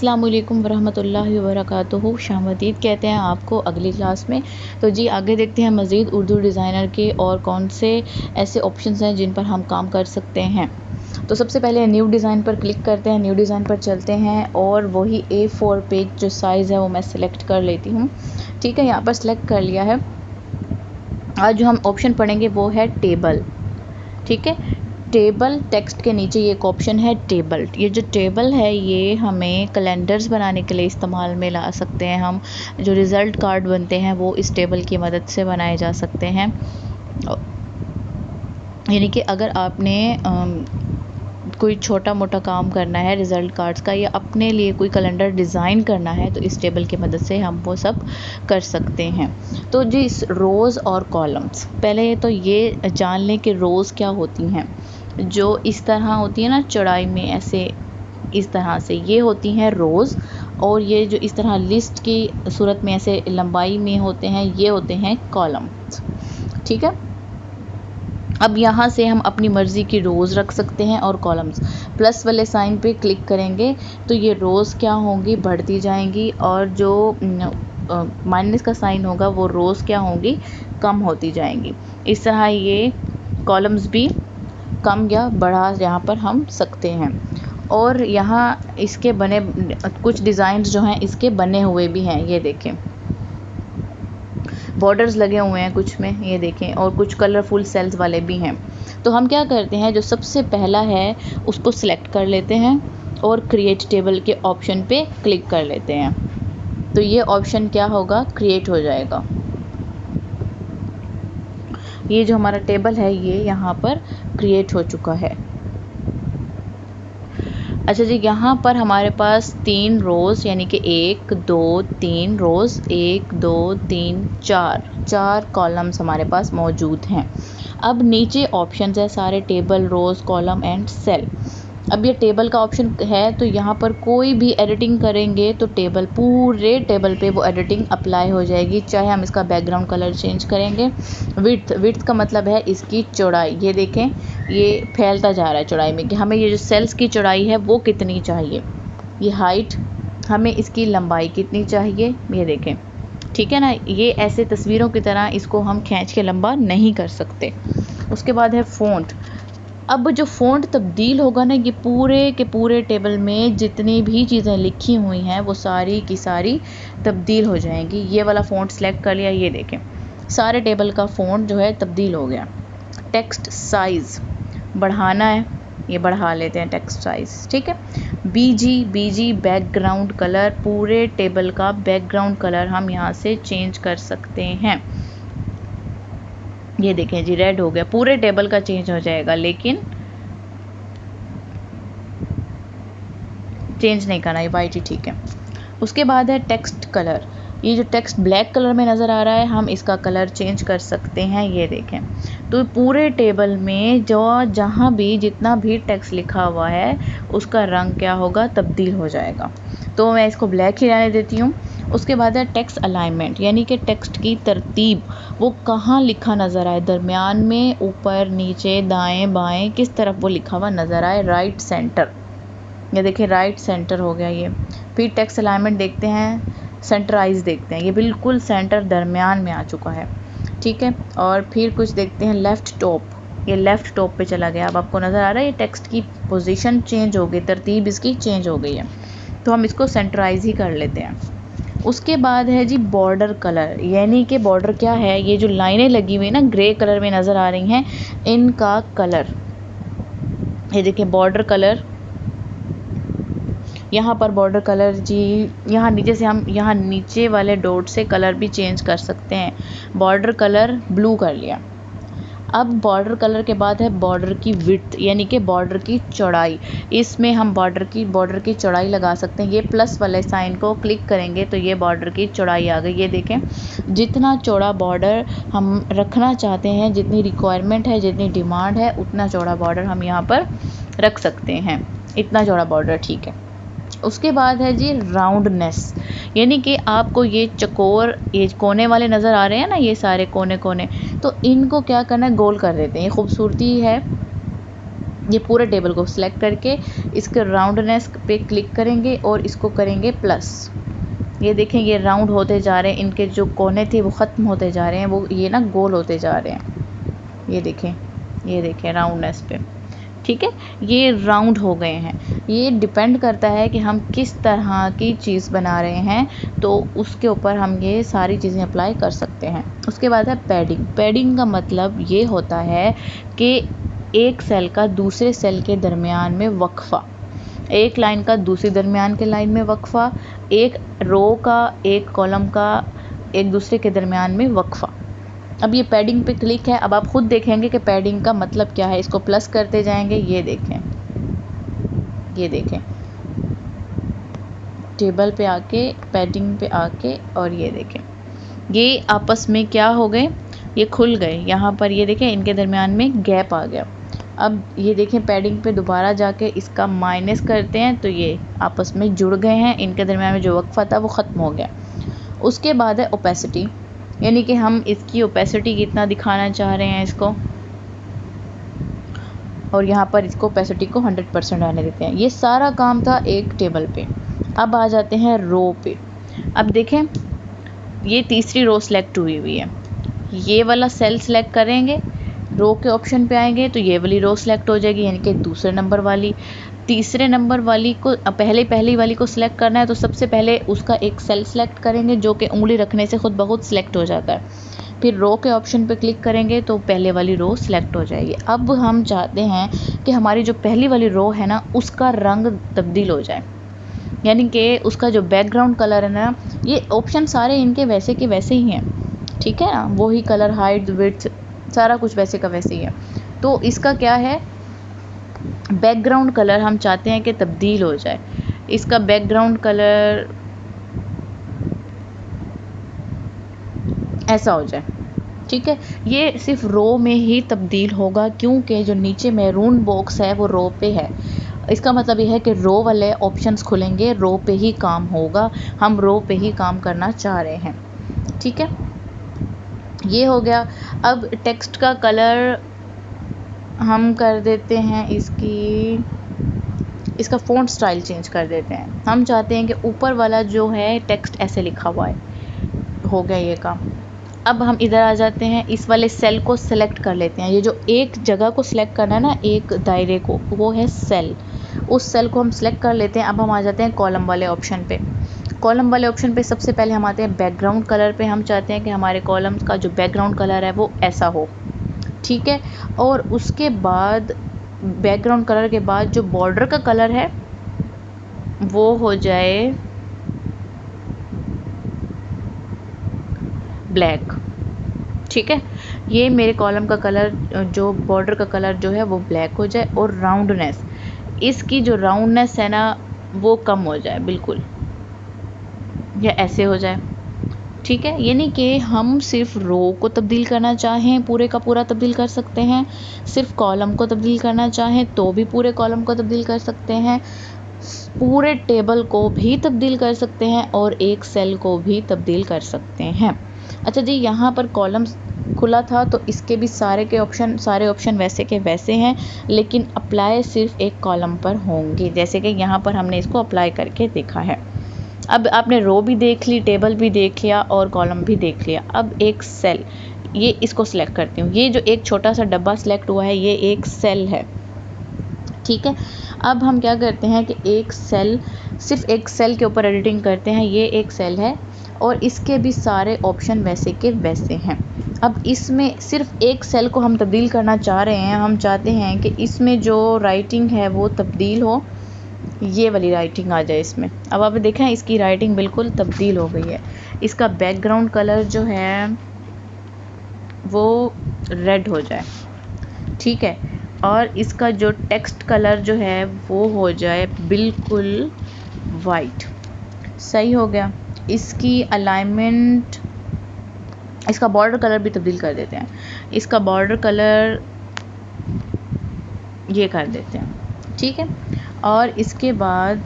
अस्सलाम वालेकुम वरहमतुल्लाहि वबरकातुहू। शामदीद कहते हैं आपको अगली क्लास में। तो जी आगे देखते हैं मज़ीद उर्दू डिज़ाइनर के और कौन से ऐसे ऑप्शंस हैं जिन पर हम काम कर सकते हैं। तो सबसे पहले न्यू डिज़ाइन पर क्लिक करते हैं, न्यू डिज़ाइन पर चलते हैं और वही A4 पेज जो साइज़ है वो मैं सिलेक्ट कर लेती हूँ। ठीक है, यहाँ पर सिलेक्ट कर लिया है। आज जो हम ऑप्शन पढ़ेंगे वो है टेबल। ठीक है, टेबल टेक्स्ट के नीचे ये एक ऑप्शन है टेबल। ये जो टेबल है ये हमें कैलेंडर्स बनाने के लिए इस्तेमाल में ला सकते हैं। हम जो रिज़ल्ट कार्ड बनते हैं वो इस टेबल की मदद से बनाए जा सकते हैं। यानी कि अगर आपने कोई छोटा मोटा काम करना है रिज़ल्ट कार्ड्स का या अपने लिए कोई कैलेंडर डिज़ाइन करना है तो इस टेबल की मदद से हम वो सब कर सकते हैं। तो जी इस रोज़ और कॉलम्स, पहले तो ये जान लें कि रोज़ क्या होती हैं। जो इस तरह होती है ना चौड़ाई में, ऐसे इस तरह से ये होती हैं रोज़, और ये जो इस तरह लिस्ट की सूरत में ऐसे लंबाई में होते हैं ये होते हैं कॉलम्स। ठीक है, अब यहाँ से हम अपनी मर्ज़ी की रोज़ रख सकते हैं और कॉलम्स। प्लस वाले साइन पे क्लिक करेंगे तो ये रोज़ क्या होंगी, बढ़ती जाएंगी, और जो माइनस का साइन होगा वो रोज़ क्या होंगी, कम होती जाएंगी। इस तरह ये कॉलम्स भी कम या बढ़ा यहाँ पर हम सकते हैं। और यहाँ इसके बने कुछ डिज़ाइंस जो हैं इसके बने हुए भी हैं, ये देखें बॉर्डर्स लगे हुए हैं कुछ में, ये देखें, और कुछ कलरफुल सेल्स वाले भी हैं। तो हम क्या करते हैं, जो सबसे पहला है उसको सिलेक्ट कर लेते हैं और क्रिएट टेबल के ऑप्शन पे क्लिक कर लेते हैं। तो ये ऑप्शन क्या होगा, क्रिएट हो जाएगा। ये जो हमारा टेबल है ये यहाँ पर क्रिएट हो चुका है। अच्छा जी, यहाँ पर हमारे पास 3 रोज़ यानी कि 1 2 3 रोज़, 1 2 3 4 कॉलम्स हमारे पास मौजूद हैं। अब नीचे ऑप्शंस है सारे table, rows, column and cell. अब ये टेबल का ऑप्शन है तो यहाँ पर कोई भी एडिटिंग करेंगे तो पूरे टेबल पे वो एडिटिंग अप्लाई हो जाएगी। चाहे हम इसका बैकग्राउंड कलर चेंज करेंगे। विड्थ का मतलब है इसकी चौड़ाई, ये देखें ये फैलता जा रहा है चौड़ाई में कि हमें ये जो सेल्स की चौड़ाई है वो कितनी चाहिए। ये हाइट, हमें इसकी लंबाई कितनी चाहिए, ये देखें। ठीक है ना, ये ऐसे तस्वीरों की तरह इसको हम खींच के लंबा नहीं कर सकते। उसके बाद है फ़ॉन्ट। अब जो फ़ॉन्ट तब्दील होगा ना, ये पूरे के पूरे टेबल में जितनी भी चीज़ें लिखी हुई हैं वो सारी की सारी तब्दील हो जाएंगी। ये वाला फ़ॉन्ट सेलेक्ट कर लिया, ये देखें सारे टेबल का फ़ॉन्ट जो है तब्दील हो गया। टेक्स्ट साइज़ बढ़ाना है, ये बढ़ा लेते हैं टेक्स्ट साइज़। ठीक है, बीजी बैकग्राउंड कलर, पूरे टेबल का बैकग्राउंड कलर हम यहाँ से चेंज कर सकते हैं। ये देखें जी रेड हो गया, पूरे टेबल का चेंज हो जाएगा, लेकिन चेंज नहीं करना, ये वाइट ही ठीक है। उसके बाद है टेक्स्ट कलर। ये जो टेक्स्ट ब्लैक कलर में नज़र आ रहा है हम इसका कलर चेंज कर सकते हैं, ये देखें। तो पूरे टेबल में जो जहाँ भी जितना भी टेक्स्ट लिखा हुआ है उसका रंग क्या होगा, तब्दील हो जाएगा। तो मैं इसको ब्लैक ही रहने देती हूँ। उसके बाद है टेक्स्ट अलाइनमेंट, यानी कि टेक्स्ट की तरतीब, वो कहाँ लिखा नज़र आए, दरमियान में, ऊपर, नीचे, दाएं बाएं, किस तरफ वो लिखा हुआ नज़र आए। राइट सेंटर, ये देखिए राइट सेंटर हो गया ये। फिर टेक्स्ट अलाइनमेंट देखते हैं, सेंटराइज देखते हैं, ये बिल्कुल सेंटर दरमियान में आ चुका है। ठीक है, और फिर कुछ देखते हैं लेफ़्ट टॉप, ये लेफ़्ट टॉप पे चला गया। अब आपको नज़र आ रहा है ये टेक्स्ट की पोजीशन चेंज हो गई, तरतीब इसकी चेंज हो गई है। तो हम इसको सेंटराइज ही कर लेते हैं। उसके बाद है जी बॉर्डर कलर, यानी कि बॉर्डर क्या है, ये जो लाइनें लगी हुई ना ग्रे कलर में नज़र आ रही हैं, इनका कलर, ये देखिए बॉर्डर कलर। यहाँ पर बॉर्डर कलर जी, यहाँ नीचे से हम यहाँ नीचे वाले डॉट से कलर भी चेंज कर सकते हैं। बॉर्डर कलर ब्लू कर लिया। अब बॉर्डर कलर के बाद है बॉर्डर की विड्थ, यानी कि बॉर्डर की चौड़ाई। इसमें हम बॉर्डर की चौड़ाई लगा सकते हैं। ये प्लस वाले साइन को क्लिक करेंगे तो ये बॉर्डर की चौड़ाई आ गई। ये देखें जितना चौड़ा बॉर्डर हम रखना चाहते हैं, जितनी रिक्वायरमेंट है, जितनी डिमांड है, उतना चौड़ा बॉर्डर हम यहाँ पर रख सकते हैं। इतना चौड़ा बॉर्डर ठीक है। उसके बाद है जी राउंडनेस, यानी कि आपको ये चकोर, ये कोने वाले नज़र आ रहे हैं ना, ये सारे कोने कोने, तो इनको क्या करना है, गोल कर देते हैं। ये खूबसूरती है, ये पूरे टेबल को सिलेक्ट करके इसके राउंडनेस पे क्लिक करेंगे और इसको करेंगे प्लस। ये देखें ये राउंड होते जा रहे हैं, इनके जो कोने थे वो ख़त्म होते जा रहे हैं, वो ये ना गोल होते जा रहे हैं। ये देखें राउंडनेस पे, ठीक है, ये राउंड हो गए हैं। ये डिपेंड करता है कि हम किस तरह की चीज़ बना रहे हैं, तो उसके ऊपर हम ये सारी चीज़ें अप्लाई कर सकते हैं। उसके बाद है पैडिंग। पैडिंग का मतलब ये होता है कि एक सेल का दूसरे सेल के दरमियान में वक्फा, एक लाइन का दूसरी दरमियान के लाइन में वक्फा, एक रो का एक कॉलम का एक दूसरे के दरमियान में वक्फा। अब ये पैडिंग पे क्लिक है। अब आप खुद देखेंगे कि पैडिंग का मतलब क्या है। इसको प्लस करते जाएंगे, ये देखें टेबल पे आके पैडिंग पे आके, और ये देखें ये आपस में क्या हो गए, ये खुल गए। यहाँ पर ये देखें इनके दरमियान में गैप आ गया। अब ये देखें पैडिंग पे दोबारा जाके इसका माइनस करते हैं तो ये आपस में जुड़ गए हैं, इनके दरमियान में जो वक्फा था वो ख़त्म हो गया। उसके बाद है ओपेसिटी, यानी कि हम इसकी ओपेसिटी कितना दिखाना चाह रहे हैं इसको, और यहाँ पर इसको ओपेसिटी को 100% आने देते हैं। ये सारा काम था एक टेबल पे। अब आ जाते हैं रो पे। अब देखें ये तीसरी रो सेलेक्ट हुई है, ये वाला सेल सेलेक्ट करेंगे, रो के ऑप्शन पे आएंगे तो ये वाली रो सेलेक्ट हो जाएगी, यानी कि दूसरे नंबर वाली। तीसरे नंबर वाली को पहली वाली को सिलेक्ट करना है तो सबसे पहले उसका एक सेल सेलेक्ट करेंगे जो कि उंगली रखने से खुद ब खुद सिलेक्ट हो जाता है। फिर रो के ऑप्शन पे क्लिक करेंगे तो पहले वाली रो सिलेक्ट हो जाएगी। अब हम चाहते हैं कि हमारी जो पहली वाली रो है ना उसका रंग तब्दील हो जाए, यानी कि उसका जो बैकग्राउंड कलर है ना, ये ऑप्शन सारे इनके वैसे के वैसे ही हैं, ठीक है ना, वही कलर, हाइट, विड्थ, सारा कुछ वैसे का वैसे ही है। तो इसका क्या है, बैकग्राउंड कलर हम चाहते हैं कि तब्दील हो जाए। इसका बैकग्राउंड कलर ऐसा हो जाए, ठीक है। ये सिर्फ रो में ही तब्दील होगा क्योंकि जो नीचे मैरून बॉक्स है वो रो पे है। इसका मतलब यह है कि रो वाले ऑप्शंस खुलेंगे, रो पे ही काम होगा, हम रो पे ही काम करना चाह रहे हैं, ठीक है। ये हो गया। अब टेक्स्ट का कलर हम कर देते हैं, इसका फ़ॉन्ट स्टाइल चेंज कर देते हैं। हम चाहते हैं कि ऊपर वाला जो है टेक्स्ट ऐसे लिखा हुआ है, हो गया ये काम। अब हम इधर आ जाते हैं, इस वाले सेल को सिलेक्ट कर लेते हैं। ये जो एक जगह को सिलेक्ट करना है ना, एक दायरे को, वो है सेल, उस सेल को हम सिलेक्ट कर लेते हैं। अब हम आ जाते हैं कॉलम वाले ऑप्शन पे। कॉलम वाले ऑप्शन पे सबसे पहले हम आते हैं बैकग्राउंड कलर पे। हम चाहते हैं कि हमारे कॉलम का जो बैकग्राउंड कलर है वो ऐसा हो, ठीक है। और उसके बाद बैकग्राउंड कलर के बाद जो बॉर्डर का कलर है वो हो जाए ब्लैक, ठीक है। ये मेरे कॉलम का कलर, जो बॉर्डर का कलर जो है वो ब्लैक हो जाए, और राउंडनेस, इसकी जो राउंडनेस है ना वो कम हो जाए बिल्कुल, या ऐसे हो जाए, ठीक है। यानी कि हम सिर्फ रो को तब्दील करना चाहें पूरे का पूरा तब्दील कर सकते हैं, सिर्फ कॉलम को तब्दील करना चाहें तो भी पूरे कॉलम को तब्दील कर सकते हैं, पूरे टेबल को भी तब्दील कर सकते हैं, और एक सेल को भी तब्दील कर सकते हैं। अच्छा जी, यहाँ पर कॉलम खुला था तो इसके भी सारे ऑप्शन वैसे के वैसे हैं, लेकिन अप्लाई सिर्फ एक कॉलम पर होंगे, जैसे कि यहाँ पर हमने इसको अप्लाई करके देखा है। अब आपने रो भी देख ली, टेबल भी देख लिया और कॉलम भी देख लिया। अब एक सेल, ये इसको सिलेक्ट करती हूँ। ये जो एक छोटा सा डब्बा सिलेक्ट हुआ है ये एक सेल है, ठीक है। अब हम क्या करते हैं कि सिर्फ एक सेल के ऊपर एडिटिंग करते हैं। ये एक सेल है और इसके भी सारे ऑप्शन वैसे के वैसे हैं। अब इसमें सिर्फ एक सेल को हम तब्दील करना चाह रहे हैं। हम चाहते हैं कि इसमें जो राइटिंग है वो तब्दील हो, ये वाली राइटिंग आ जाए इसमें। अब आप देखें इसकी राइटिंग बिल्कुल तब्दील हो गई है। इसका बैकग्राउंड कलर जो है वो रेड हो जाए, ठीक है, और इसका जो टेक्स्ट कलर जो है वो हो जाए बिल्कुल वाइट। सही हो गया। इसकी अलाइनमेंट, इसका बॉर्डर कलर भी तब्दील कर देते हैं। इसका बॉर्डर कलर ये कर देते हैं, ठीक है। और इसके बाद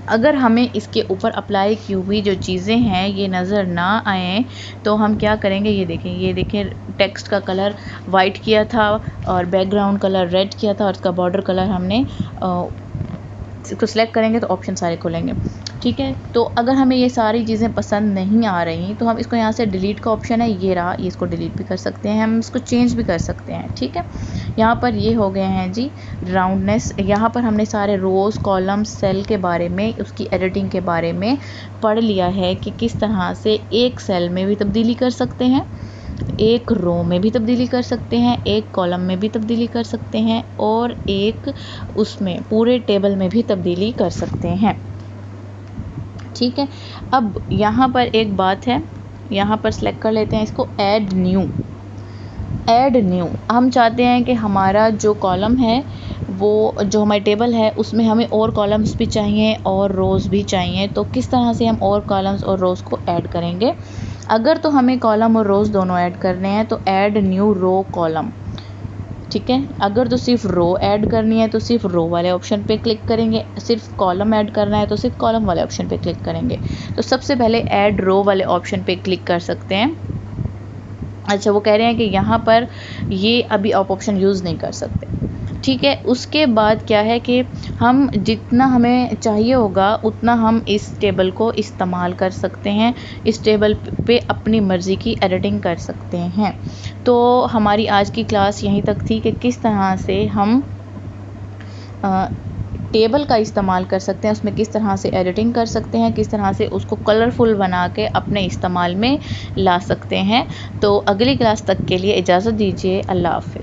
अगर हमें इसके ऊपर अप्लाई की हुई जो चीज़ें हैं ये नज़र ना आए तो हम क्या करेंगे, ये देखें टेक्स्ट का कलर वाइट किया था और बैकग्राउंड कलर रेड किया था और इसका बॉर्डर कलर हमने इसको सिलेक्ट करेंगे तो ऑप्शन सारे खुलेंगे। ठीक है, तो अगर हमें ये सारी चीज़ें पसंद नहीं आ रही तो हम इसको यहाँ से डिलीट का ऑप्शन है, ये रहा, ये इसको डिलीट भी कर सकते हैं, हम इसको चेंज भी कर सकते हैं। ठीक है, यहाँ पर ये हो गए हैं जी राउंडनेस। यहाँ पर हमने सारे रोज़ कॉलम सेल के बारे में, उसकी एडिटिंग के बारे में पढ़ लिया है कि किस तरह से एक सेल में भी तब्दीली कर सकते हैं, एक रो में भी तब्दीली कर सकते हैं, एक कॉलम में भी तब्दीली कर सकते हैं और एक उसमें पूरे टेबल में भी तब्दीली कर सकते हैं। ठीक है, अब यहाँ पर एक बात है, यहाँ पर सेलेक्ट कर लेते हैं इसको ऐड न्यू। हम चाहते हैं कि हमारा जो कॉलम है वो जो हमारी टेबल है उसमें हमें और कॉलम्स भी चाहिए और रोज़ भी चाहिए। तो किस तरह से हम और कॉलम्स और रोज़ को ऐड करेंगे? अगर तो हमें कॉलम और रोज़ दोनों ऐड करने हैं तो ऐड न्यू रो कॉलम। ठीक है, अगर तो सिर्फ रो ऐड करनी है तो सिर्फ रो वाले ऑप्शन पे क्लिक करेंगे, सिर्फ कॉलम ऐड करना है तो सिर्फ कॉलम वाले ऑप्शन पे क्लिक करेंगे। तो सबसे पहले ऐड रो वाले ऑप्शन पे क्लिक कर सकते हैं। अच्छा, वो कह रहे हैं कि यहाँ पर ये अभी आप ऑप्शन यूज़ नहीं कर सकते। ठीक है, उसके बाद क्या है कि हम जितना हमें चाहिए होगा उतना हम इस टेबल को इस्तेमाल कर सकते हैं, इस टेबल पे अपनी मर्ज़ी की एडिटिंग कर सकते हैं। तो हमारी आज की क्लास यहीं तक थी कि किस तरह से हम टेबल का इस्तेमाल कर सकते हैं, उसमें किस तरह से एडिटिंग कर सकते हैं, किस तरह से उसको कलरफुल बना के अपने इस्तेमाल में ला सकते हैं। तो अगली क्लास तक के लिए इजाज़त दीजिए। अल्लाह हाफ़िज़।